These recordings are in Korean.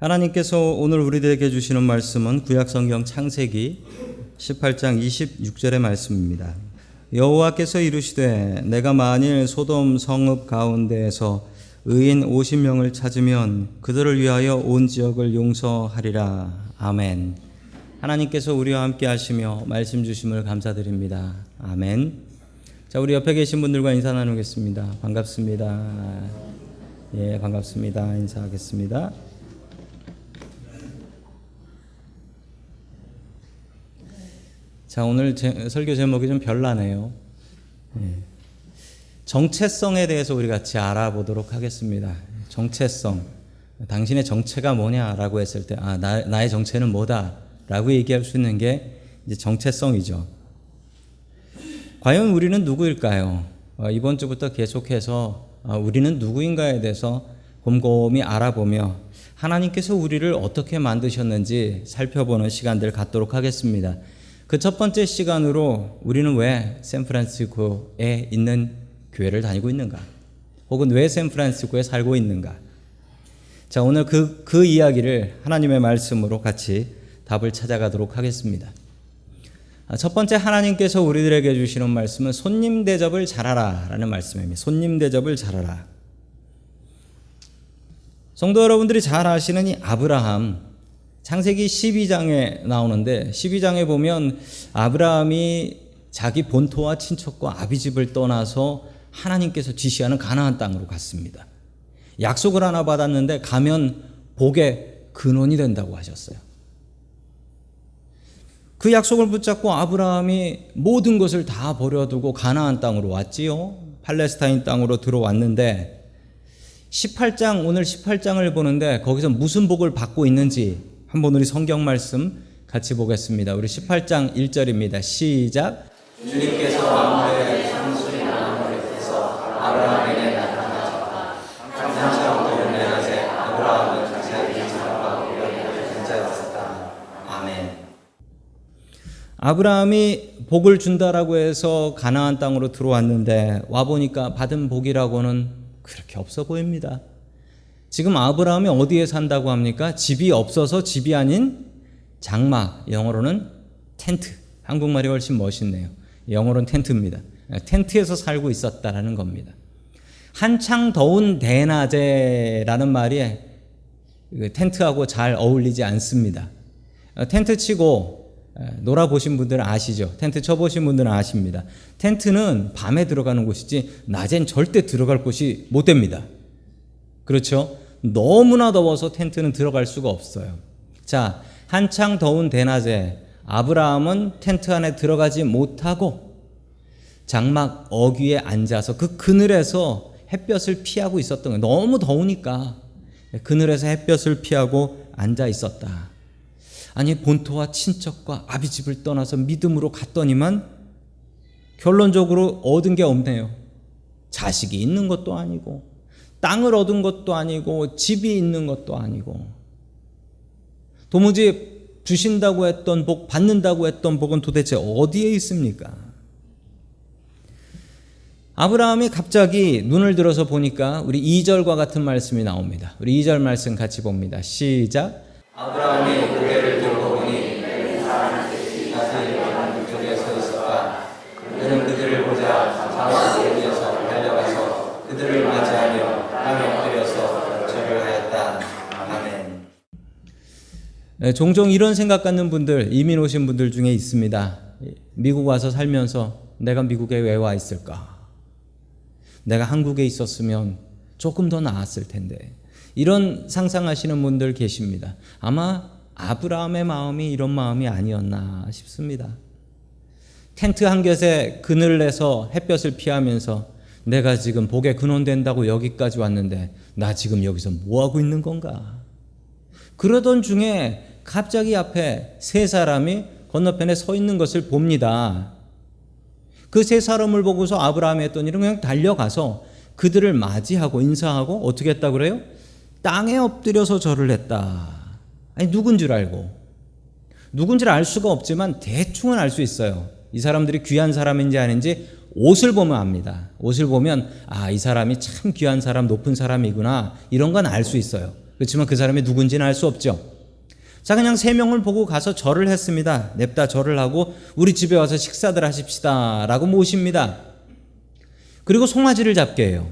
하나님께서 오늘 우리들에게 주시는 말씀은 구약성경 창세기 18장 26절의 말씀입니다. 여호와께서 이르시되 내가 만일 소돔 성읍 가운데에서 의인 50명을 찾으면 그들을 위하여 온 지역을 용서하리라. 아멘. 하나님께서 우리와 함께 하시며 말씀 주심을 감사드립니다. 아멘. 자, 우리 옆에 계신 분들과 인사 나누겠습니다. 반갑습니다. 예, 반갑습니다. 인사하겠습니다. 자, 오늘 설교 제목이 좀 별나네요. 정체성에 대해서 우리 같이 알아보도록 하겠습니다. 정체성. 당신의 정체가 뭐냐라고 했을 때, 나의 정체는 뭐다 라고 얘기할 수 있는 게 이제 정체성이죠. 과연 우리는 누구일까요? 이번 주부터 계속해서 우리는 누구인가에 대해서 곰곰이 알아보며 하나님께서 우리를 어떻게 만드셨는지 살펴보는 시간들 갖도록 하겠습니다. 그 첫 번째 시간으로 우리는 왜 샌프란시스코에 있는 교회를 다니고 있는가? 혹은 왜 샌프란시스코에 살고 있는가? 자, 오늘 그 이야기를 하나님의 말씀으로 같이 답을 찾아가도록 하겠습니다. 첫 번째, 하나님께서 우리들에게 주시는 말씀은 손님 대접을 잘하라 라는 말씀입니다. 손님 대접을 잘하라. 성도 여러분들이 잘 아시는 이 아브라함, 창세기 12장에 나오는데 12장에 보면 아브라함이 자기 본토와 친척과 아비집을 떠나서 하나님께서 지시하는 가나안 땅으로 갔습니다. 약속을 하나 받았는데 가면 복의 근원이 된다고 하셨어요. 그 약속을 붙잡고 아브라함이 모든 것을 다 버려두고 가나안 땅으로 왔지요. 팔레스타인 땅으로 들어왔는데 18장, 오늘 18장을 보는데 거기서 무슨 복을 받고 있는지 한번 우리 성경 말씀 같이 보겠습니다. 우리 18장 1절입니다. 시작. 주님께서 만물의 상수리 나무에서 아브라함에게 나타나셨다. 항상처럼 그는 내낮에 아브라함은 자기의 이삭과 여기까지 전자였었다. 아멘. 아브라함이 복을 준다라고 해서 가나안 땅으로 들어왔는데 와보니까 받은 복이라고는 그렇게 없어 보입니다. 지금 아브라함이 어디에 산다고 합니까? 집이 없어서 집이 아닌 장막, 영어로는 텐트. 한국말이 훨씬 멋있네요. 영어로는 텐트입니다. 텐트에서 살고 있었다라는 겁니다. 한창 더운 대낮에라는 말이 텐트하고 잘 어울리지 않습니다. 텐트 치고 놀아보신 분들은 아시죠? 텐트 쳐보신 분들은 아십니다. 텐트는 밤에 들어가는 곳이지 낮엔 절대 들어갈 곳이 못 됩니다. 그렇죠? 너무나 더워서 텐트는 들어갈 수가 없어요. 자, 한창 더운 대낮에 아브라함은 텐트 안에 들어가지 못하고 장막 어귀에 앉아서 그 그늘에서 햇볕을 피하고 있었던 거예요. 너무 더우니까 그늘에서 햇볕을 피하고 앉아 있었다. 아니, 본토와 친척과 아비집을 떠나서 믿음으로 갔더니만 결론적으로 얻은 게 없네요. 자식이 있는 것도 아니고 땅을 얻은 것도 아니고 집이 있는 것도 아니고 도무지 주신다고 했던 복, 받는다고 했던 복은 도대체 어디에 있습니까? 아브라함이 갑자기 눈을 들어서 보니까 우리 2절과 같은 말씀이 나옵니다. 우리 2절 말씀 같이 봅니다. 시작. 아브라함이 고개를 들고 보니 사람들이 그쪽에 서 있었다. 그는 그들을 보자 장막에 뛰어서 달려가서 그들을 맞이하며 땅에 엎드려서 절을 하였다. 아멘. 종종 이런 생각 갖는 분들, 이민 오신 분들 중에 있습니다. 미국 와서 살면서 내가 미국에 왜 와 있을까? 내가 한국에 있었으면 조금 더 나았을 텐데. 이런 상상하시는 분들 계십니다. 아마 아브라함의 마음이 이런 마음이 아니었나 싶습니다. 텐트 한 곁에 그늘을 내서 햇볕을 피하면서 내가 지금 복에 근원된다고 여기까지 왔는데 나 지금 여기서 뭐하고 있는 건가? 그러던 중에 갑자기 앞에 세 사람이 건너편에 서 있는 것을 봅니다. 그 세 사람을 보고서 아브라함이 했던 일은 그냥 달려가서 그들을 맞이하고 인사하고 어떻게 했다고 그래요? 땅에 엎드려서 절을 했다. 아니, 누군 줄 알고. 누군지를 알 수가 없지만 대충은 알 수 있어요. 이 사람들이 귀한 사람인지 아닌지 옷을 보면 압니다. 옷을 보면 이 사람이 참 귀한 사람, 높은 사람이구나, 이런 건 알 수 있어요. 그렇지만 그 사람이 누군지는 알 수 없죠. 자, 그냥 3명을 보고 가서 절을 했습니다. 냅다 절을 하고 우리 집에 와서 식사들 하십시다 라고 모십니다. 그리고 송아지를 잡게 해요.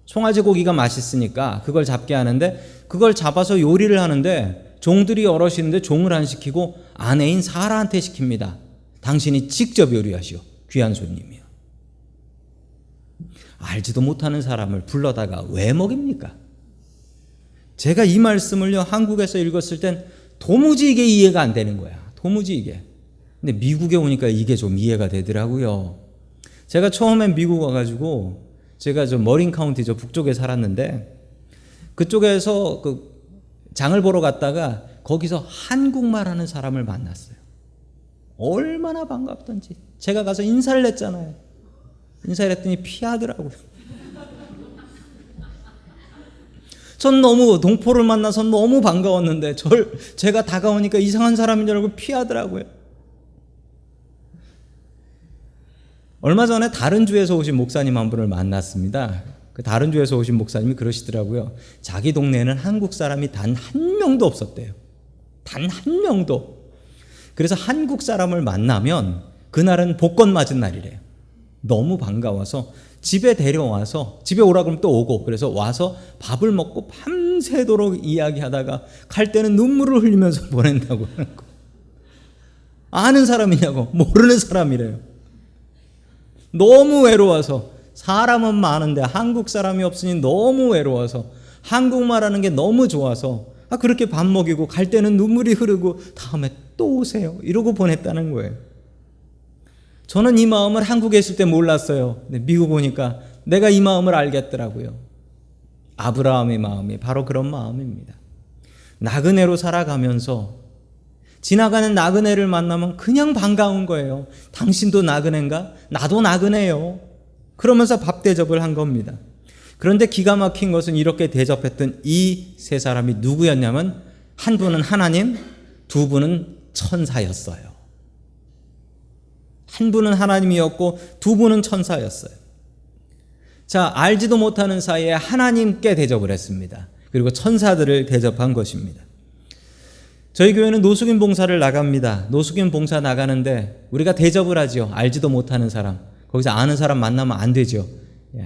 송아지 고기가 맛있으니까 그걸 잡게 하는데, 그걸 잡아서 요리를 하는데 종들이 어르신인데 종을 안 시키고 아내인 사라한테 시킵니다. 당신이 직접 요리하시오. 귀한 손님이요. 알지도 못하는 사람을 불러다가 왜 먹입니까? 제가 이 말씀을요, 한국에서 읽었을 땐 도무지 이게 이해가 안 되는 거야. 도무지 이게. 근데 미국에 오니까 이게 좀 이해가 되더라고요. 제가 처음엔 미국 와가지고, 제가 저 머린 카운티 저 북쪽에 살았는데, 그쪽에서 그 장을 보러 갔다가 거기서 한국말 하는 사람을 만났어요. 얼마나 반갑던지. 제가 가서 인사를 했잖아요. 인사를 했더니 피하더라고요. 전 너무 동포를 만나서 너무 반가웠는데 제가 다가오니까 이상한 사람인 줄 알고 피하더라고요. 얼마 전에 다른 주에서 오신 목사님 한 분을 만났습니다. 그 다른 주에서 오신 목사님이 그러시더라고요. 자기 동네에는 한국 사람이 단 한 명도 없었대요. 단 한 명도. 그래서 한국 사람을 만나면 그날은 복권 맞은 날이래요. 너무 반가워서 집에 데려와서, 집에 오라 그러면 또 오고, 그래서 와서 밥을 먹고 밤새도록 이야기하다가 갈 때는 눈물을 흘리면서 보낸다고 하는 거. 아는 사람이냐고. 모르는 사람이래요. 너무 외로워서. 사람은 많은데 한국 사람이 없으니 너무 외로워서, 한국말 하는 게 너무 좋아서 그렇게 밥 먹이고 갈 때는 눈물이 흐르고 다음에 또 오세요 이러고 보냈다는 거예요. 저는 이 마음을 한국에 있을 때 몰랐어요. 근데 미국 오니까 내가 이 마음을 알겠더라고요. 아브라함의 마음이 바로 그런 마음입니다. 나그네로 살아가면서 지나가는 나그네를 만나면 그냥 반가운 거예요. 당신도 나그네인가? 나도 나그네요. 그러면서 밥 대접을 한 겁니다. 그런데 기가 막힌 것은 이렇게 대접했던 이 세 사람이 누구였냐면, 한 분은 하나님, 두 분은 천사였어요. 한 분은 하나님이었고 두 분은 천사였어요. 자, 알지도 못하는 사이에 하나님께 대접을 했습니다. 그리고 천사들을 대접한 것입니다. 저희 교회는 노숙인 봉사를 나갑니다. 노숙인 봉사 나가는데 우리가 대접을 하죠. 알지도 못하는 사람. 거기서 아는 사람 만나면 안 되죠.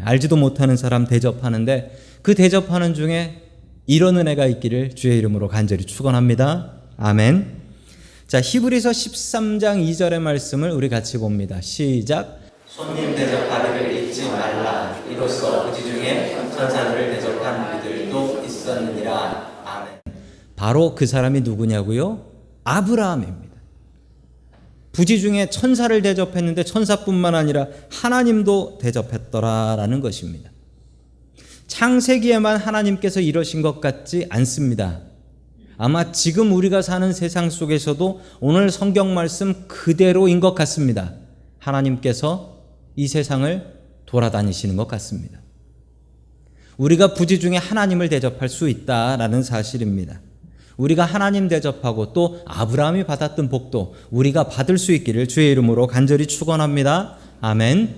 알지도 못하는 사람 대접하는데, 그 대접하는 중에 이런 은혜가 있기를 주의 이름으로 간절히 축원합니다. 아멘. 자, 히브리서 13장 2절의 말씀을 우리 같이 봅니다. 시작. 손님 대접하기를 잊지 말라. 이로써 부지 중에 천사들을 대접한 이들도 있었느니라. 아멘. 바로 그 사람이 누구냐고요? 아브라함입니다. 부지 중에 천사를 대접했는데 천사뿐만 아니라 하나님도 대접했더라라는 것입니다. 창세기에만 하나님께서 이러신 것 같지 않습니다. 아마 지금 우리가 사는 세상 속에서도 오늘 성경 말씀 그대로인 것 같습니다. 하나님께서 이 세상을 돌아다니시는 것 같습니다. 우리가 부지 중에 하나님을 대접할 수 있다라는 사실입니다. 우리가 하나님 대접하고 또 아브라함이 받았던 복도 우리가 받을 수 있기를 주의 이름으로 간절히 축원합니다. 아멘.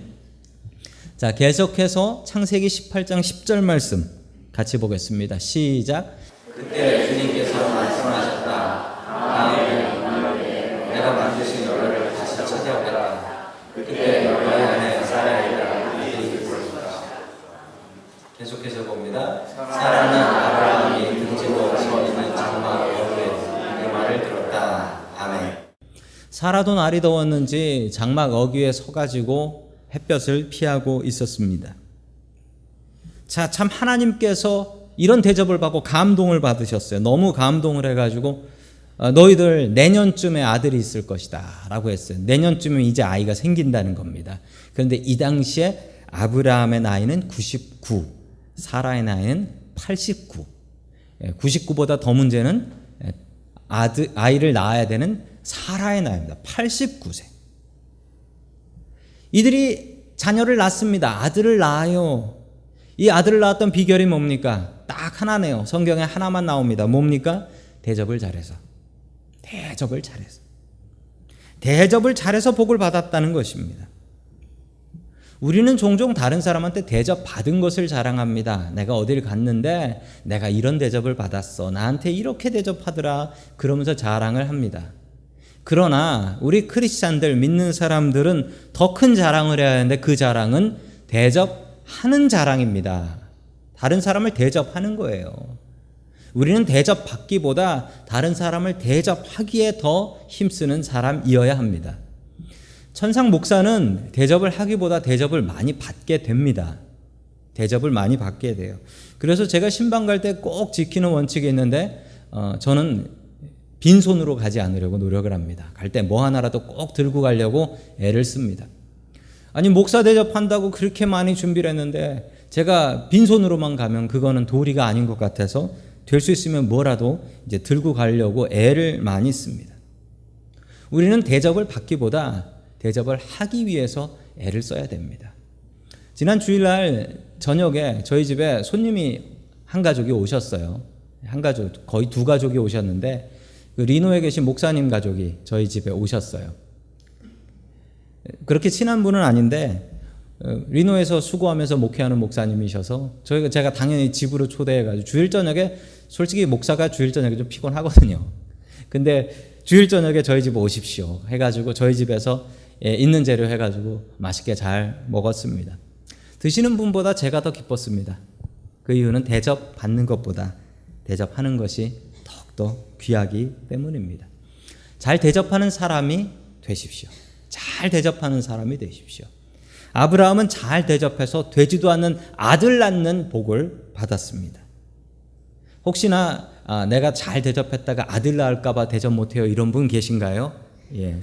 자, 계속해서 창세기 18장 10절 말씀 같이 보겠습니다. 시작. 그때 주님께서 말씀하셨다. 아브라함아, 내가 만드신 너를 다시 찾아오겠다. 그때 너희 안에 사라이가 이르게 부르셨다. 계속해서 봅니다. 사라는 아브라함이 등지고 서 있는 장막 어귀에 그 말을 들었다. 아멘. 사라도 날이 더웠는지 장막 어귀에 서가지고 햇볕을 피하고 있었습니다. 자, 참 하나님께서 이런 대접을 받고 감동을 받으셨어요. 너무 감동을 해가지고 너희들 내년쯤에 아들이 있을 것이다 라고 했어요. 내년쯤에 이제 아이가 생긴다는 겁니다. 그런데 이 당시에 아브라함의 나이는 99, 사라의 나이는 89. 99보다 더 문제는 아이를 낳아야 되는 사라의 나이입니다. 89세. 이들이 자녀를 낳습니다. 아들을 낳아요. 이 아들을 낳았던 비결이 뭡니까? 딱 하나네요. 성경에 하나만 나옵니다. 뭡니까? 대접을 잘해서. 대접을 잘해서. 대접을 잘해서 복을 받았다는 것입니다. 우리는 종종 다른 사람한테 대접받은 것을 자랑합니다. 내가 어딜 갔는데 내가 이런 대접을 받았어. 나한테 이렇게 대접하더라. 그러면서 자랑을 합니다. 그러나 우리 크리스찬들, 믿는 사람들은 더 큰 자랑을 해야 하는데 그 자랑은 대접하는 자랑입니다. 다른 사람을 대접하는 거예요. 우리는 대접받기보다 다른 사람을 대접하기에 더 힘쓰는 사람이어야 합니다. 천상 목사는 대접을 하기보다 대접을 많이 받게 됩니다. 대접을 많이 받게 돼요. 그래서 제가 신방 갈 때 꼭 지키는 원칙이 있는데 저는 빈손으로 가지 않으려고 노력을 합니다. 갈 때 뭐 하나라도 꼭 들고 가려고 애를 씁니다. 아니 목사 대접한다고 그렇게 많이 준비를 했는데 제가 빈손으로만 가면 그거는 도리가 아닌 것 같아서 될 수 있으면 뭐라도 이제 들고 가려고 애를 많이 씁니다. 우리는 대접을 받기보다 대접을 하기 위해서 애를 써야 됩니다. 지난 주일날 저녁에 저희 집에 손님이 한 가족이 오셨어요. 한 가족, 거의 두 가족이 오셨는데 그 리노에 계신 목사님 가족이 저희 집에 오셨어요. 그렇게 친한 분은 아닌데 리노에서 수고하면서 목회하는 목사님이셔서 제가 당연히 집으로 초대해가지고 주일 저녁에 솔직히 목사가 주일 저녁에 좀 피곤하거든요. 근데 주일 저녁에 저희 집 오십시오 해가지고 저희 집에서 있는 재료 해가지고 맛있게 잘 먹었습니다. 드시는 분보다 제가 더 기뻤습니다. 그 이유는 대접받는 것보다 대접하는 것이 더욱더 귀하기 때문입니다. 잘 대접하는 사람이 되십시오. 잘 대접하는 사람이 되십시오. 아브라함은 잘 대접해서 되지도 않는 아들 낳는 복을 받았습니다. 혹시나 내가 잘 대접했다가 아들 낳을까 봐 대접 못해요 이런 분 계신가요? 예,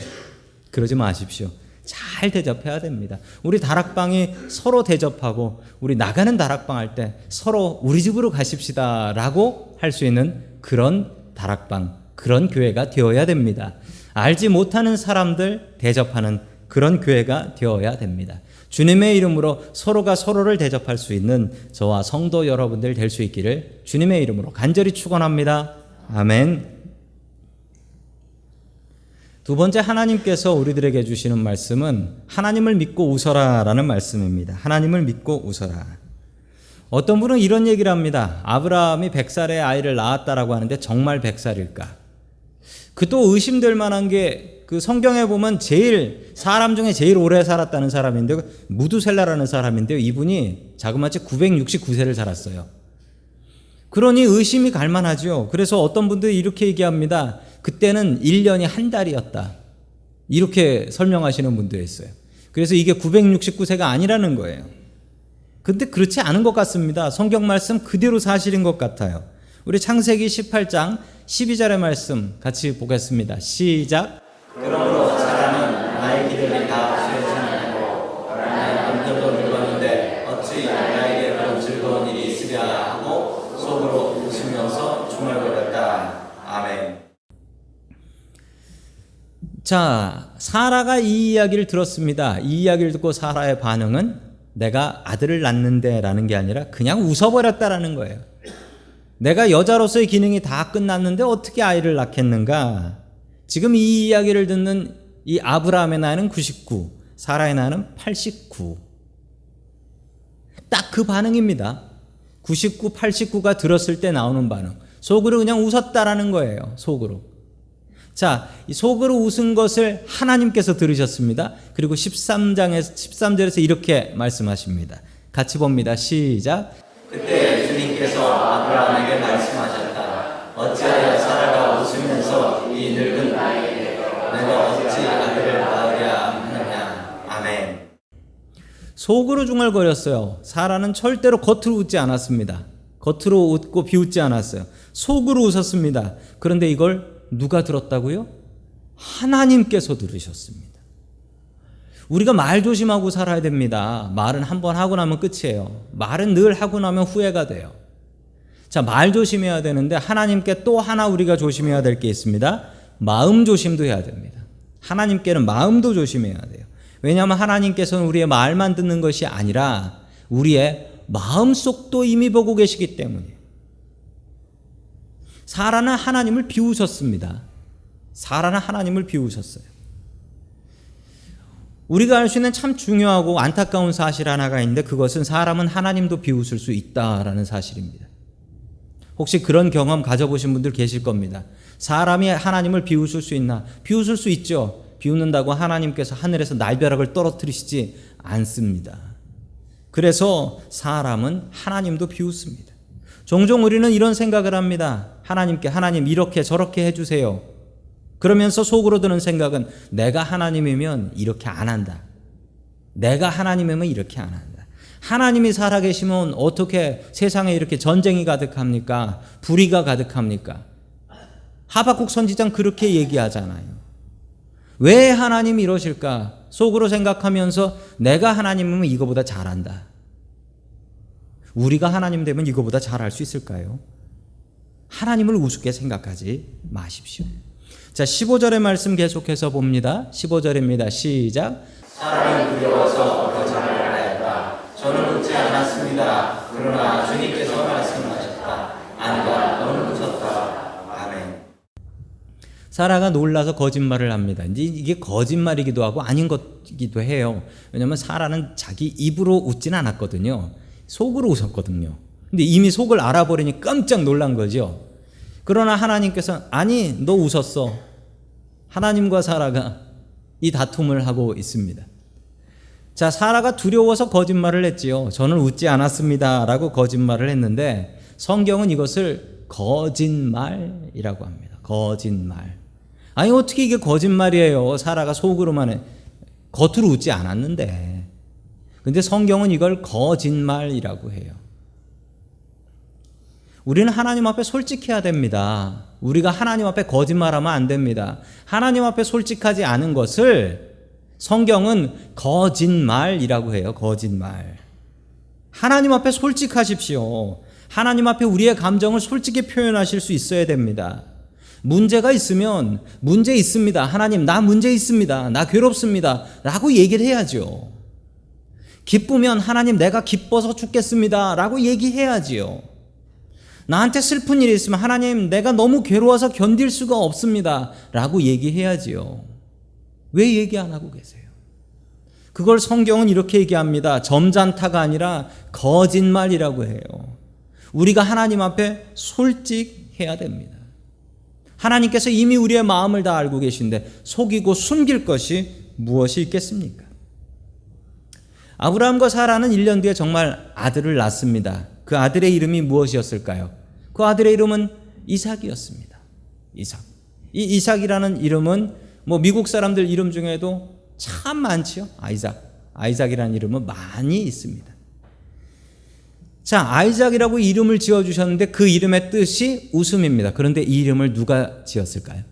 그러지 마십시오. 잘 대접해야 됩니다. 우리 다락방이 서로 대접하고 우리 나가는 다락방 할 때 서로 우리 집으로 가십시다 라고 할 수 있는 그런 다락방, 그런 교회가 되어야 됩니다. 알지 못하는 사람들 대접하는 그런 교회가 되어야 됩니다. 주님의 이름으로 서로가 서로를 대접할 수 있는 저와 성도 여러분들 될 수 있기를 주님의 이름으로 간절히 축원합니다. 아멘. 두 번째, 하나님께서 우리들에게 주시는 말씀은 하나님을 믿고 웃어라 라는 말씀입니다. 하나님을 믿고 웃어라. 어떤 분은 이런 얘기를 합니다. 아브라함이 100살에 아이를 낳았다라고 하는데 정말 100살일까? 그 또 의심될 만한 게 그 성경에 보면 사람 중에 제일 오래 살았다는 사람인데 무두셀라라는 사람인데요. 이분이 자그마치 969세를 살았어요. 그러니 의심이 갈 만하죠. 그래서 어떤 분들이 이렇게 얘기합니다. 그때는 1년이 한 달이었다. 이렇게 설명하시는 분도 있어요. 그래서 이게 969세가 아니라는 거예요. 근데 그렇지 않은 것 같습니다. 성경 말씀 그대로 사실인 것 같아요. 우리 창세기 18장 12절의 말씀 같이 보겠습니다. 시작. 그러므로 사라는 나의 기름이 다 쇠해지고 나의 남편도 늙었는데 어찌 나에게 그런 즐거운 일이 있으랴 하고 속으로 웃으면서 중얼거렸다. 아멘. 자, 사라가 이 이야기를 들었습니다. 이 이야기를 듣고 사라의 반응은 내가 아들을 낳는데 라는 게 아니라 그냥 웃어버렸다라는 거예요. 내가 여자로서의 기능이 다 끝났는데 어떻게 아이를 낳겠는가? 지금 이 이야기를 듣는 이 아브라함의 나이는 99, 사라의 나이는 89. 딱 그 반응입니다. 99, 89가 들었을 때 나오는 반응. 속으로 그냥 웃었다라는 거예요. 속으로. 자, 이 속으로 웃은 것을 하나님께서 들으셨습니다. 그리고 13절에서 이렇게 말씀하십니다. 같이 봅니다. 시작. 그때 주님께서 아브라함에게 말씀하셨다. 어찌하여 사라가 웃으면서 이 늙은 나이에 내가 어찌 아들을 낳으랴 하느냐. 아멘. 속으로 중얼거렸어요. 사라는 절대로 겉으로 웃지 않았습니다. 겉으로 웃고 비웃지 않았어요. 속으로 웃었습니다. 그런데 이걸 누가 들었다고요? 하나님께서 들으셨습니다. 우리가 말 조심하고 살아야 됩니다. 말은 한번 하고 나면 끝이에요. 말은 늘 하고 나면 후회가 돼요. 자, 말 조심해야 되는데 하나님께 또 하나 우리가 조심해야 될 게 있습니다. 마음 조심도 해야 됩니다. 하나님께는 마음도 조심해야 돼요. 왜냐하면 하나님께서는 우리의 말만 듣는 것이 아니라 우리의 마음속도 이미 보고 계시기 때문이에요. 사라는 하나님을 비웃었습니다. 사라는 하나님을 비웃었어요. 우리가 알 수 있는 참 중요하고 안타까운 사실 하나가 있는데, 그것은 사람은 하나님도 비웃을 수 있다라는 사실입니다. 혹시 그런 경험 가져보신 분들 계실 겁니다. 사람이 하나님을 비웃을 수 있나? 비웃을 수 있죠. 비웃는다고 하나님께서 하늘에서 날벼락을 떨어뜨리시지 않습니다. 그래서 사람은 하나님도 비웃습니다. 종종 우리는 이런 생각을 합니다. 하나님께, 하나님 이렇게 저렇게 해주세요. 그러면서 속으로 드는 생각은, 내가 하나님이면 이렇게 안 한다. 내가 하나님이면 이렇게 안 한다. 하나님이 살아계시면 어떻게 세상에 이렇게 전쟁이 가득합니까? 불의가 가득합니까? 하박국 선지자는 그렇게 얘기하잖아요. 왜 하나님이 이러실까? 속으로 생각하면서 내가 하나님이면 이거보다 잘한다. 우리가 하나님 되면 이거보다 잘할 수 있을까요? 하나님을 우습게 생각하지 마십시오. 자, 15절의 말씀 계속해서 봅니다. 15절입니다. 시작. 사람이 두려워서 거짓말을 하였다. 저는 웃지 않았습니다. 그러나 주님께서 말씀하셨다. 아니다, 너는 웃었다. 아멘. 사라가 놀라서 거짓말을 합니다. 이게 거짓말이기도 하고 아닌 것이기도 해요. 왜냐하면 사라는 자기 입으로 웃진 않았거든요. 속으로 웃었거든요. 근데 이미 속을 알아버리니 깜짝 놀란 거죠. 그러나 하나님께서, 아니 너 웃었어. 하나님과 사라가 이 다툼을 하고 있습니다. 자, 사라가 두려워서 거짓말을 했지요. 저는 웃지 않았습니다 라고 거짓말을 했는데, 성경은 이것을 거짓말이라고 합니다. 거짓말. 아니 어떻게 이게 거짓말이에요? 사라가 속으로만 해. 겉으로 웃지 않았는데. 근데 성경은 이걸 거짓말이라고 해요. 우리는 하나님 앞에 솔직해야 됩니다. 우리가 하나님 앞에 거짓말하면 안 됩니다. 하나님 앞에 솔직하지 않은 것을 성경은 거짓말이라고 해요. 거짓말. 하나님 앞에 솔직하십시오. 하나님 앞에 우리의 감정을 솔직히 표현하실 수 있어야 됩니다. 문제가 있으면 문제 있습니다. 하나님, 나 문제 있습니다. 나 괴롭습니다. 라고 얘기를 해야죠. 기쁘면 하나님, 내가 기뻐서 죽겠습니다. 라고 얘기해야지요. 나한테 슬픈 일이 있으면 하나님, 내가 너무 괴로워서 견딜 수가 없습니다. 라고 얘기해야지요. 왜 얘기 안 하고 계세요? 그걸 성경은 이렇게 얘기합니다. 점잖다가 아니라 거짓말이라고 해요. 우리가 하나님 앞에 솔직해야 됩니다. 하나님께서 이미 우리의 마음을 다 알고 계신데 속이고 숨길 것이 무엇이 있겠습니까? 아브라함과 사라는 1년 뒤에 정말 아들을 낳습니다. 그 아들의 이름이 무엇이었을까요? 그 아들의 이름은 이삭이었습니다. 이삭. 이 이삭이라는 이름은 미국 사람들 이름 중에도 참 많지요. 아이작이라는 이름은 많이 있습니다. 자, 아이작이라고 이름을 지어주셨는데 그 이름의 뜻이 웃음입니다. 그런데 이 이름을 누가 지었을까요?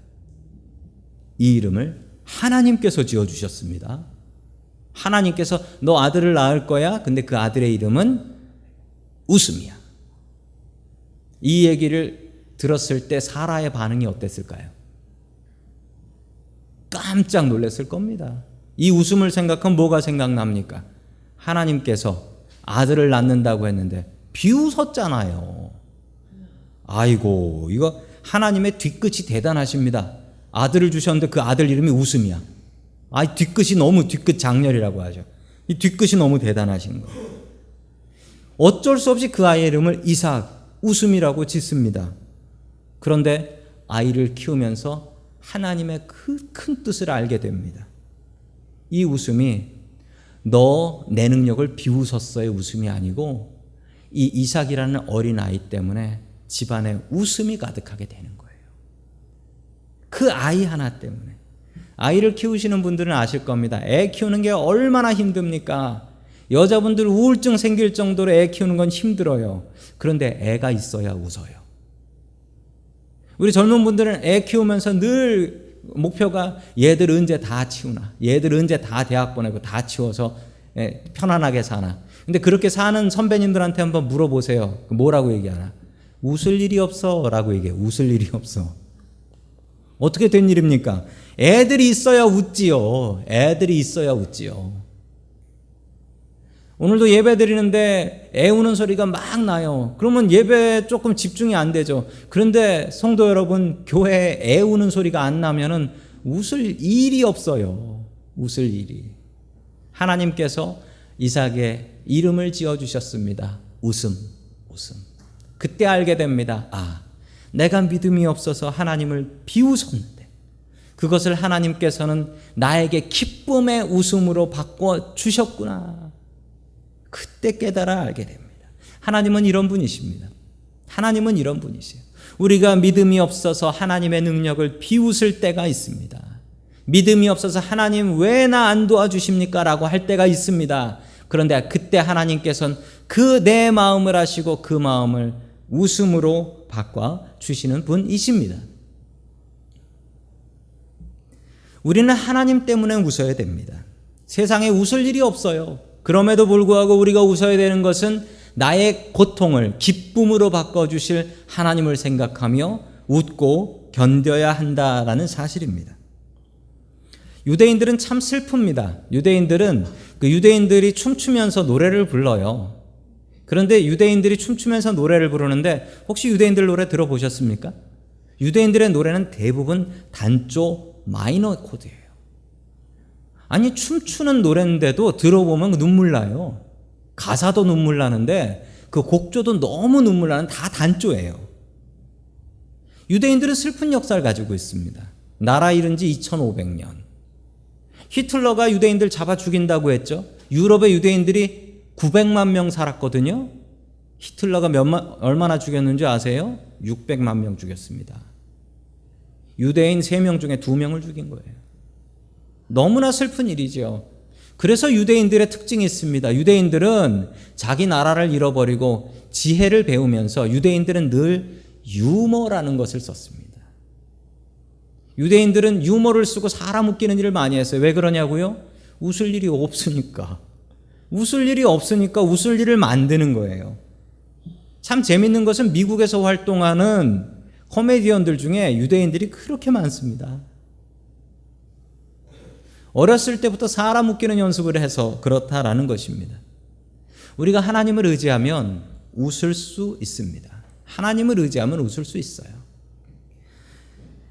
이 이름을 하나님께서 지어주셨습니다. 하나님께서 너 아들을 낳을 거야. 근데 그 아들의 이름은 웃음이야. 이 얘기를 들었을 때 사라의 반응이 어땠을까요? 깜짝 놀랐을 겁니다. 이 웃음을 생각하면 뭐가 생각납니까? 하나님께서 아들을 낳는다고 했는데 비웃었잖아요. 아이고, 이거 하나님의 뒤끝이 대단하십니다. 아들을 주셨는데 그 아들 이름이 웃음이야. 뒤끝이 너무, 뒤끝 장렬이라고 하죠. 이 뒤끝이 너무 대단하신 거예요. 어쩔 수 없이 그 아이의 이름을 이삭, 웃음이라고 짓습니다. 그런데 아이를 키우면서 하나님의 그 큰 뜻을 알게 됩니다. 이 웃음이 너 내 능력을 비웃었어의 웃음이 아니고 이 이삭이라는 어린아이 때문에 집안에 웃음이 가득하게 되는 거예요. 그 아이 하나 때문에. 아이를 키우시는 분들은 아실 겁니다. 애 키우는 게 얼마나 힘듭니까? 여자분들 우울증 생길 정도로 애 키우는 건 힘들어요. 그런데 애가 있어야 웃어요. 우리 젊은 분들은 애 키우면서 늘 목표가 얘들 언제 다 치우나, 얘들 언제 다 대학 보내고 다 치워서 편안하게 사나. 근데 그렇게 사는 선배님들한테 한번 물어보세요. 뭐라고 얘기하나? 웃을 일이 없어 라고 얘기해요. 웃을 일이 없어. 어떻게 된 일입니까? 애들이 있어야 웃지요. 애들이 있어야 웃지요. 오늘도 예배 드리는데 애 우는 소리가 막 나요. 그러면 예배에 조금 집중이 안 되죠. 그런데 성도 여러분, 교회에 애 우는 소리가 안 나면은 웃을 일이 없어요. 웃을 일이. 하나님께서 이삭의 이름을 지어주셨습니다. 웃음. 그때 알게 됩니다. 내가 믿음이 없어서 하나님을 비웃었는데 그것을 하나님께서는 나에게 기쁨의 웃음으로 바꿔주셨구나. 그때 깨달아 알게 됩니다. 하나님은 이런 분이십니다. 하나님은 이런 분이세요. 우리가 믿음이 없어서 하나님의 능력을 비웃을 때가 있습니다. 믿음이 없어서 하나님 왜 나 안 도와주십니까? 라고 할 때가 있습니다. 그런데 그때 하나님께서는 그 내 마음을 아시고 그 마음을 웃음으로 바꿔주시는 분이십니다. 우리는 하나님 때문에 웃어야 됩니다. 세상에 웃을 일이 없어요. 그럼에도 불구하고 우리가 웃어야 되는 것은 나의 고통을 기쁨으로 바꿔주실 하나님을 생각하며 웃고 견뎌야 한다라는 사실입니다. 유대인들은 참 슬픕니다. 유대인들이 춤추면서 노래를 불러요. 그런데 유대인들이 춤추면서 노래를 부르는데 혹시 유대인들 노래 들어보셨습니까? 유대인들의 노래는 대부분 단조 마이너 코드예요. 아니 춤추는 노래인데도 들어보면 눈물 나요. 가사도 눈물 나는데 그 곡조도 너무 눈물 나는 다 단조예요. 유대인들은 슬픈 역사를 가지고 있습니다. 나라 잃은 지 2500년. 히틀러가 유대인들 잡아 죽인다고 했죠. 유럽의 유대인들이 900만 명 살았거든요. 히틀러가 얼마나 죽였는지 아세요? 600만 명 죽였습니다. 유대인 3명 중에 2명을 죽인 거예요. 너무나 슬픈 일이죠. 그래서 유대인들의 특징이 있습니다. 유대인들은 자기 나라를 잃어버리고 지혜를 배우면서 유대인들은 늘 유머라는 것을 썼습니다. 유대인들은 유머를 쓰고 사람 웃기는 일을 많이 했어요. 왜 그러냐고요? 웃을 일이 없으니까. 웃을 일을 만드는 거예요. 참 재밌는 것은 미국에서 활동하는 코미디언들 중에 유대인들이 그렇게 많습니다. 어렸을 때부터 사람 웃기는 연습을 해서 그렇다라는 것입니다. 우리가 하나님을 의지하면 웃을 수 있습니다. 하나님을 의지하면 웃을 수 있어요.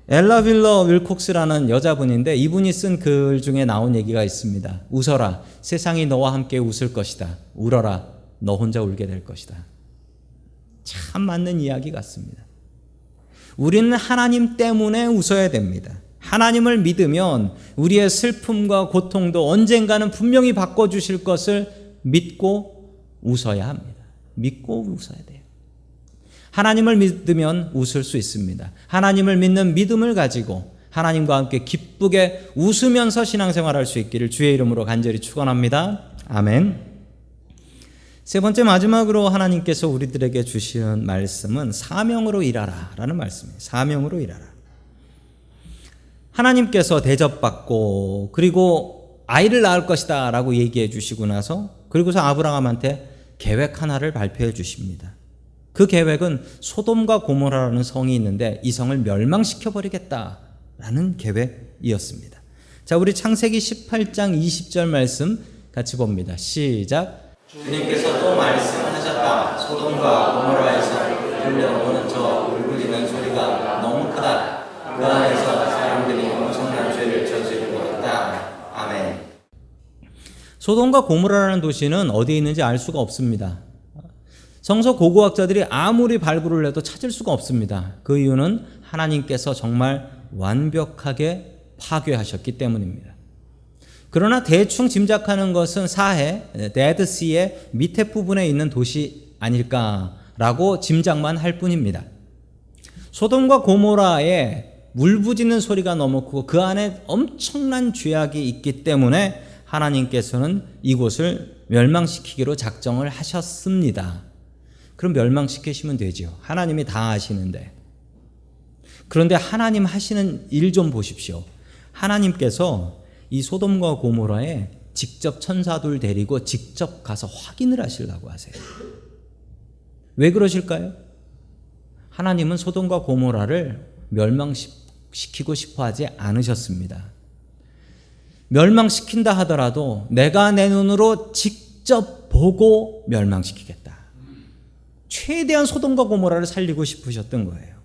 엘라 빌러 윌콕스라는 여자분인데 이분이 쓴 글 중에 나온 얘기가 있습니다. 웃어라. 세상이 너와 함께 웃을 것이다. 울어라. 너 혼자 울게 될 것이다. 참 맞는 이야기 같습니다. 우리는 하나님 때문에 웃어야 됩니다. 하나님을 믿으면 우리의 슬픔과 고통도 언젠가는 분명히 바꿔주실 것을 믿고 웃어야 합니다. 믿고 웃어야 돼요. 하나님을 믿으면 웃을 수 있습니다. 하나님을 믿는 믿음을 가지고 하나님과 함께 기쁘게 웃으면서 신앙생활할 수 있기를 주의 이름으로 간절히 축원합니다. 아멘. 세 번째 마지막으로 하나님께서 우리들에게 주시는 말씀은 사명으로 일하라 라는 말씀이에요. 사명으로 일하라. 하나님께서 대접받고 그리고 아이를 낳을 것이다 라고 얘기해 주시고 나서 그리고서 아브라함한테 계획 하나를 발표해 주십니다. 그 계획은 소돔과 고모라라는 성이 있는데 이 성을 멸망시켜버리겠다라는 계획이었습니다. 자, 우리 창세기 18장 20절 말씀 같이 봅니다. 시작. 주님께서 또 말씀하셨다. 소돔과 고모라에서 들려오는 저 울부짖는 소리가 너무 크다. 그 안에서 사람들이 엄청난 죄를 저지르고 있다. 아멘. 소돔과 고모라라는 도시는 어디에 있는지 알 수가 없습니다. 성서 고고학자들이 아무리 발굴을 해도 찾을 수가 없습니다. 그 이유는 하나님께서 정말 완벽하게 파괴하셨기 때문입니다. 그러나 대충 짐작하는 것은 사해, 데드시의 밑에 부분에 있는 도시 아닐까라고 짐작만 할 뿐입니다. 소돔과 고모라에 울부짖는 소리가 너무 크고 그 안에 엄청난 죄악이 있기 때문에 하나님께서는 이곳을 멸망시키기로 작정을 하셨습니다. 그럼 멸망시키시면 되죠. 하나님이 다 아시는데. 그런데 하나님 하시는 일 좀 보십시오. 하나님께서 이 소돔과 고모라에 직접 천사들 데리고 직접 가서 확인을 하시려고 하세요. 왜 그러실까요? 하나님은 소돔과 고모라를 멸망시키고 싶어 하지 않으셨습니다. 멸망시킨다 하더라도 내가 내 눈으로 직접 보고 멸망시키겠다. 최대한 소돔과 고모라를 살리고 싶으셨던 거예요.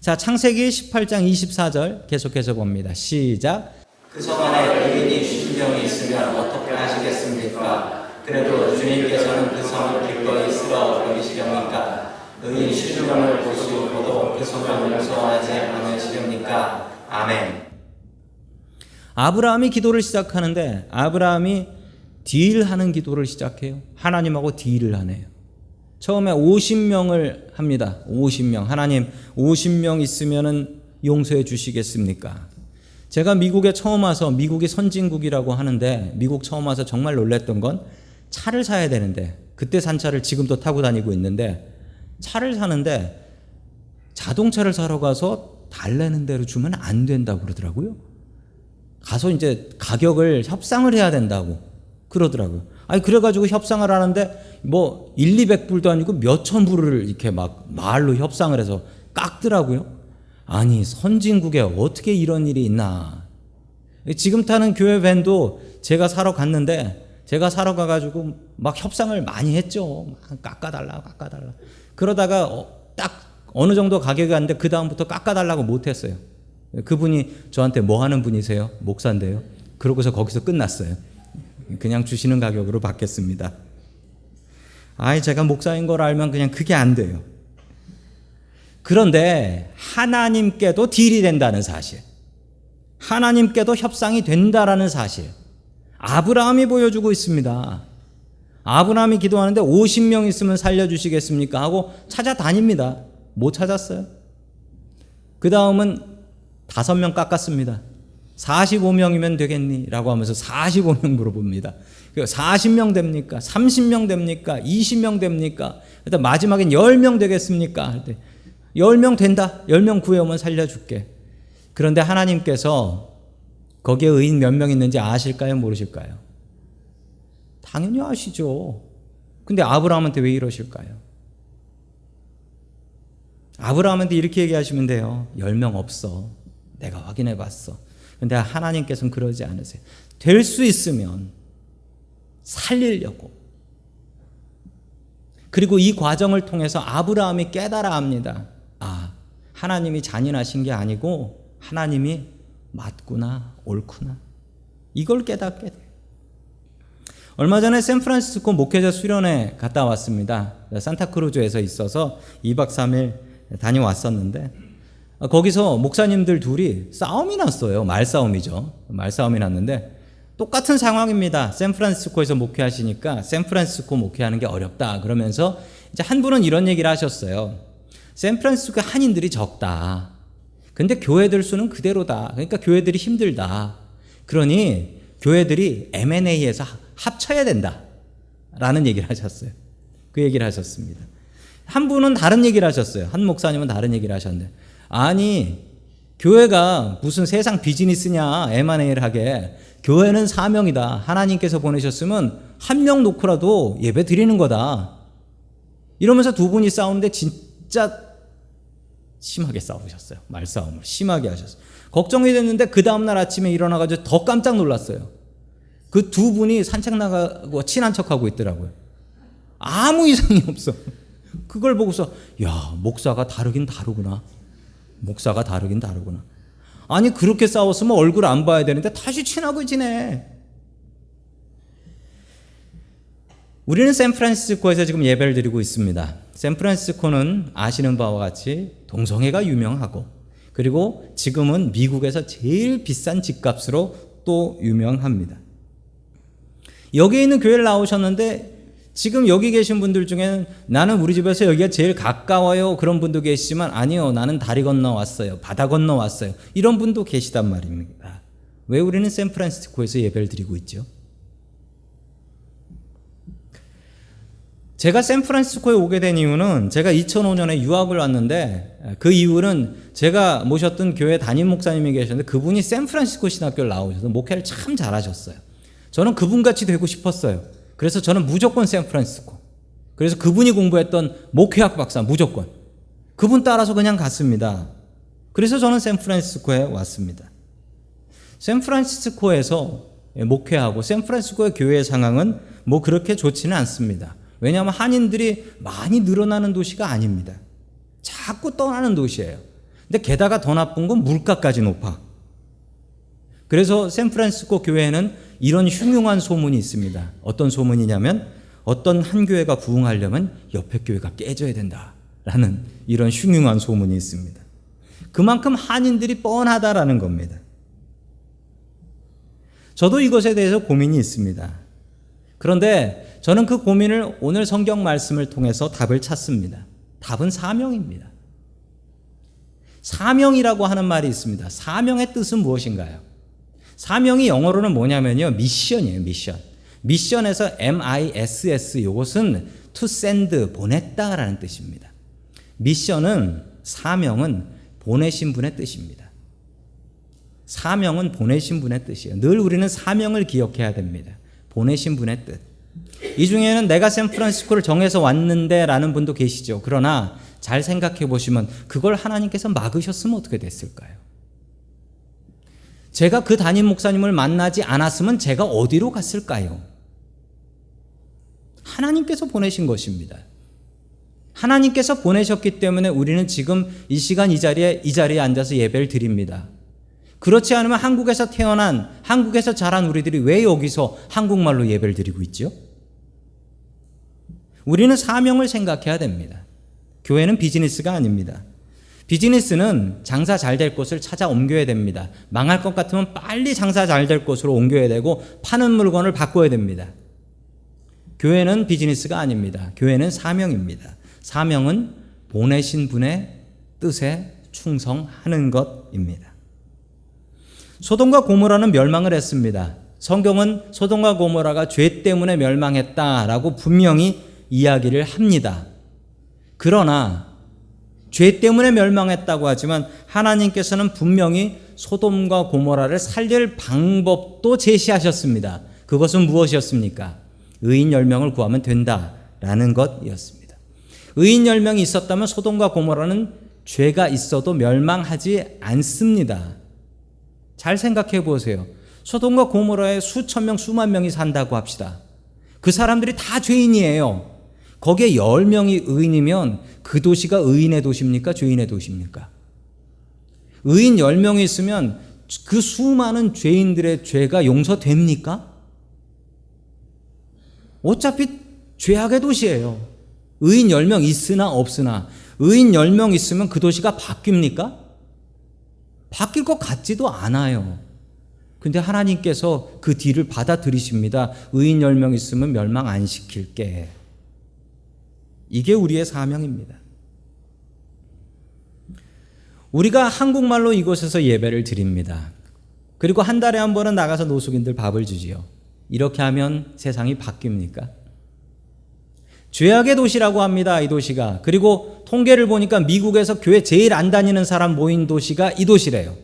자, 창세기 18장 24절 계속해서 봅니다. 시작. 그 성 안에 의인이 50명이 있으면 어떻게 하시겠습니까? 그래도 주님께서는 그 성을 기꺼이 쓸어 버리시렵니까? 의인 50명을 보시고도 그 성을 용서하지 않으시렵니까? 아멘. 아브라함이 기도를 시작하는데 아브라함이 딜하는 기도를 시작해요. 하나님하고 딜을 하네요. 처음에 50명을 합니다. 50명. 하나님 50명 있으면은 용서해 주시겠습니까? 제가 미국에 처음 와서, 미국이 선진국이라고 하는데 미국 처음 와서 정말 놀랐던 건 차를 사야 되는데, 그때 산 차를 지금도 타고 다니고 있는데, 차를 사는데 자동차를 사러 가서 달래는 대로 주면 안 된다고 그러더라고요. 가서 이제 가격을 협상을 해야 된다고 그러더라고요. 아니, 그래가지고 협상을 하는데 뭐 1, 200불도 아니고 몇천 불을 이렇게 막 말로 협상을 해서 깎더라고요. 아니, 선진국에 어떻게 이런 일이 있나. 지금 타는 교회 밴도 제가 사러 갔는데, 제가 사러 가가지고 막 협상을 많이 했죠. 막 깎아달라. 그러다가 딱 어느 정도 가격이 왔는데 그 다음부터 깎아달라고 못했어요. 그분이 저한테 뭐 하는 분이세요? 목사인데요. 그러고서 거기서 끝났어요. 그냥 주시는 가격으로 받겠습니다. 아이, 제가 목사인 걸 알면 그냥 그게 안 돼요. 그런데 하나님께도 딜이 된다는 사실, 하나님께도 협상이 된다라는 사실, 아브라함이 보여주고 있습니다. 아브라함이 기도하는데 50명 있으면 살려주시겠습니까? 하고 찾아다닙니다. 못 찾았어요. 그 다음은 5명 깎았습니다. 45명이면 되겠니? 라고 하면서 45명 물어봅니다. 40명 됩니까? 30명 됩니까? 20명 됩니까? 일단 마지막엔 10명 되겠습니까? 할 때 10명 된다. 10명 구해오면 살려줄게. 그런데 하나님께서 거기에 의인 몇 명 있는지 아실까요? 모르실까요? 당연히 아시죠. 근데 아브라함한테 왜 이러실까요? 아브라함한테 이렇게 얘기하시면 돼요. 10명 없어. 내가 확인해 봤어. 근데 하나님께서는 그러지 않으세요. 될 수 있으면 살리려고. 그리고 이 과정을 통해서 아브라함이 깨달아 합니다. 아, 하나님이 잔인하신 게 아니고 하나님이 맞구나, 옳구나. 이걸 깨닫게 돼요. 얼마 전에 샌프란시스코 목회자 수련회 갔다 왔습니다. 산타크루즈에서 있어서 2박 3일 다녀왔었는데, 거기서 목사님들 둘이 싸움이 났어요. 말싸움이죠. 말싸움이 났는데 똑같은 상황입니다. 샌프란시스코에서 목회하시니까 샌프란시스코 목회하는 게 어렵다 그러면서 이제 한 분은 이런 얘기를 하셨어요. 샌프란시스코 한인들이 적다. 근데 교회들 수는 그대로다. 그러니까 교회들이 힘들다. 그러니 교회들이 M&A에서 합쳐야 된다. 라는 얘기를 하셨어요. 그 얘기를 하셨습니다. 한 분은 다른 얘기를 하셨어요. 한 목사님은 다른 얘기를 하셨는데, 아니, 교회가 무슨 세상 비즈니스냐, M&A를 하게. 교회는 사명이다. 하나님께서 보내셨으면 한 명 놓고라도 예배 드리는 거다. 이러면서 두 분이 싸우는데 진짜 심하게 싸우셨어요. 말싸움을 심하게 하셨어요. 걱정이 됐는데 그 다음날 아침에 일어나가지고 더 깜짝 놀랐어요. 그 두 분이 산책 나가고 친한 척하고 있더라고요. 아무 이상이 없어. 그걸 보고서 야, 목사가 다르긴 다르구나. 목사가 다르긴 다르구나. 아니, 그렇게 싸웠으면 얼굴 안 봐야 되는데 다시 친하게 지내. 우리는 샌프란시스코에서 지금 예배를 드리고 있습니다. 샌프란시스코는 아시는 바와 같이 동성애가 유명하고, 그리고 지금은 미국에서 제일 비싼 집값으로 또 유명합니다. 여기에 있는 교회를 나오셨는데 지금 여기 계신 분들 중에는 나는 우리 집에서 여기가 제일 가까워요, 그런 분도 계시지만, 아니요, 나는 다리 건너 왔어요, 바다 건너 왔어요, 이런 분도 계시단 말입니다. 왜 우리는 샌프란시스코에서 예배를 드리고 있죠? 제가 샌프란시스코에 오게 된 이유는, 제가 2005년에 유학을 왔는데 그 이유는 제가 모셨던 교회 담임 목사님이 계셨는데 그분이 샌프란시스코 신학교를 나오셔서 목회를 참 잘하셨어요. 저는 그분같이 되고 싶었어요. 그래서 저는 무조건 샌프란시스코. 그래서 그분이 공부했던 목회학 박사 무조건. 그분 따라서 그냥 갔습니다. 그래서 저는 샌프란시스코에 왔습니다. 샌프란시스코에서 목회하고 샌프란시스코의 교회의 상황은 뭐 그렇게 좋지는 않습니다. 왜냐하면 한인들이 많이 늘어나는 도시가 아닙니다. 자꾸 떠나는 도시예요. 근데 게다가 더 나쁜 건 물가까지 높아. 그래서 샌프란시스코 교회에는 이런 흉흉한 소문이 있습니다. 어떤 소문이냐면 어떤 한 교회가 부흥하려면 옆에 교회가 깨져야 된다라는 이런 흉흉한 소문이 있습니다. 그만큼 한인들이 뻔하다라는 겁니다. 저도 이것에 대해서 고민이 있습니다. 그런데 저는 그 고민을 오늘 성경 말씀을 통해서 답을 찾습니다. 답은 사명입니다. 사명이라고 하는 말이 있습니다. 사명의 뜻은 무엇인가요? 사명이 영어로는 뭐냐면요, 미션이에요. 미션에서 MISS, 이것은 to send, 보냈다라는 뜻입니다. 미션은, 사명은 보내신 분의 뜻입니다. 사명은 보내신 분의 뜻이에요. 늘 우리는 사명을 기억해야 됩니다. 보내신 분의 뜻. 이 중에는 내가 샌프란시스코를 정해서 왔는데 라는 분도 계시죠. 그러나 잘 생각해 보시면 그걸 하나님께서 막으셨으면 어떻게 됐을까요? 제가 그 담임 목사님을 만나지 않았으면 제가 어디로 갔을까요? 하나님께서 보내신 것입니다. 하나님께서 보내셨기 때문에 우리는 지금 이 시간 이 자리에 앉아서 예배를 드립니다. 그렇지 않으면 한국에서 태어난, 한국에서 자란 우리들이 왜 여기서 한국말로 예배를 드리고 있죠? 우리는 사명을 생각해야 됩니다. 교회는 비즈니스가 아닙니다. 비즈니스는 장사 잘 될 곳을 찾아 옮겨야 됩니다. 망할 것 같으면 빨리 장사 잘 될 곳으로 옮겨야 되고 파는 물건을 바꿔야 됩니다. 교회는 비즈니스가 아닙니다. 교회는 사명입니다. 사명은 보내신 분의 뜻에 충성하는 것입니다. 소돔과 고모라는 멸망을 했습니다. 성경은 소돔과 고모라가 죄 때문에 멸망했다라고 분명히 이야기를 합니다. 그러나 죄 때문에 멸망했다고 하지만 하나님께서는 분명히 소돔과 고모라를 살릴 방법도 제시하셨습니다. 그것은 무엇이었습니까? 의인 10명을 구하면 된다라는 것이었습니다. 의인 10명이 있었다면 소돔과 고모라는 죄가 있어도 멸망하지 않습니다. 잘 생각해 보세요. 소돔과 고모라에 수천 명, 수만 명이 산다고 합시다. 그 사람들이 다 죄인이에요. 거기에 10명이 의인이면 그 도시가 의인의 도시입니까? 죄인의 도시입니까? 의인 10명이 있으면 그 수많은 죄인들의 죄가 용서됩니까? 어차피 죄악의 도시예요. 의인 10명 있으나 없으나 의인 10명 있으면 그 도시가 바뀝니까? 바뀔 것 같지도 않아요. 근데 하나님께서 그 뒤를 받아들이십니다. 의인 10명 있으면 멸망 안 시킬게. 이게 우리의 사명입니다. 우리가 한국말로 이곳에서 예배를 드립니다. 그리고 한 달에 한 번은 나가서 노숙인들 밥을 주지요. 이렇게 하면 세상이 바뀝니까? 죄악의 도시라고 합니다. 이 도시가. 그리고 통계를 보니까 미국에서 교회 제일 안 다니는 사람 모인 도시가 이 도시래요.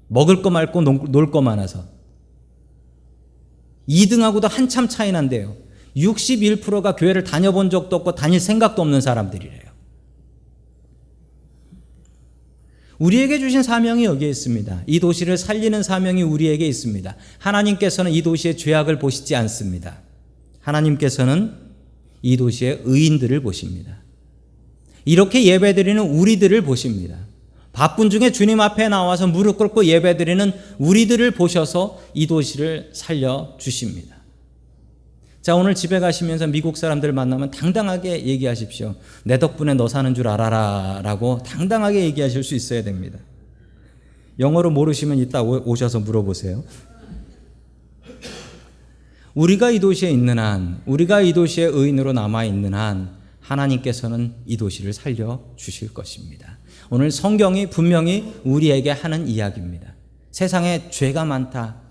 먹을 거 말고 놀 거 많아서. 2등하고도 한참 차이 난대요. 61%가 교회를 다녀본 적도 없고 다닐 생각도 없는 사람들이래요. 우리에게 주신 사명이 여기에 있습니다. 이 도시를 살리는 사명이 우리에게 있습니다. 하나님께서는 이 도시의 죄악을 보시지 않습니다. 하나님께서는 이 도시의 의인들을 보십니다. 이렇게 예배드리는 우리들을 보십니다. 바쁜 중에 주님 앞에 나와서 무릎 꿇고 예배드리는 우리들을 보셔서 이 도시를 살려주십니다. 자, 오늘 집에 가시면서 미국 사람들 만나면 당당하게 얘기하십시오. 내 덕분에 너 사는 줄 알아라 라고 당당하게 얘기하실 수 있어야 됩니다. 영어로 모르시면 이따 오셔서 물어보세요. 우리가 이 도시에 있는 한, 우리가 이 도시의 의인으로 남아있는 한 하나님께서는 이 도시를 살려주실 것입니다. 오늘 성경이 분명히 우리에게 하는 이야기입니다. 세상에 죄가 많다,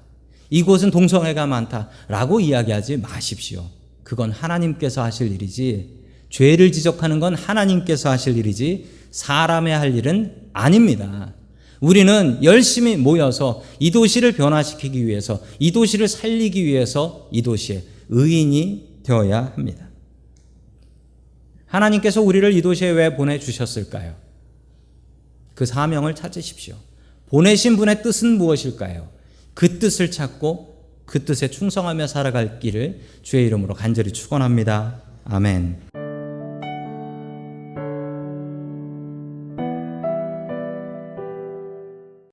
이곳은 동성애가 많다라고 이야기하지 마십시오. 그건 하나님께서 하실 일이지, 죄를 지적하는 건 하나님께서 하실 일이지 사람의 할 일은 아닙니다. 우리는 열심히 모여서 이 도시를 변화시키기 위해서, 이 도시를 살리기 위해서 이 도시의 의인이 되어야 합니다. 하나님께서 우리를 이 도시에 왜 보내주셨을까요? 그 사명을 찾으십시오. 보내신 분의 뜻은 무엇일까요? 그 뜻을 찾고 그 뜻에 충성하며 살아갈 길을 주의 이름으로 간절히 축원합니다. 아멘.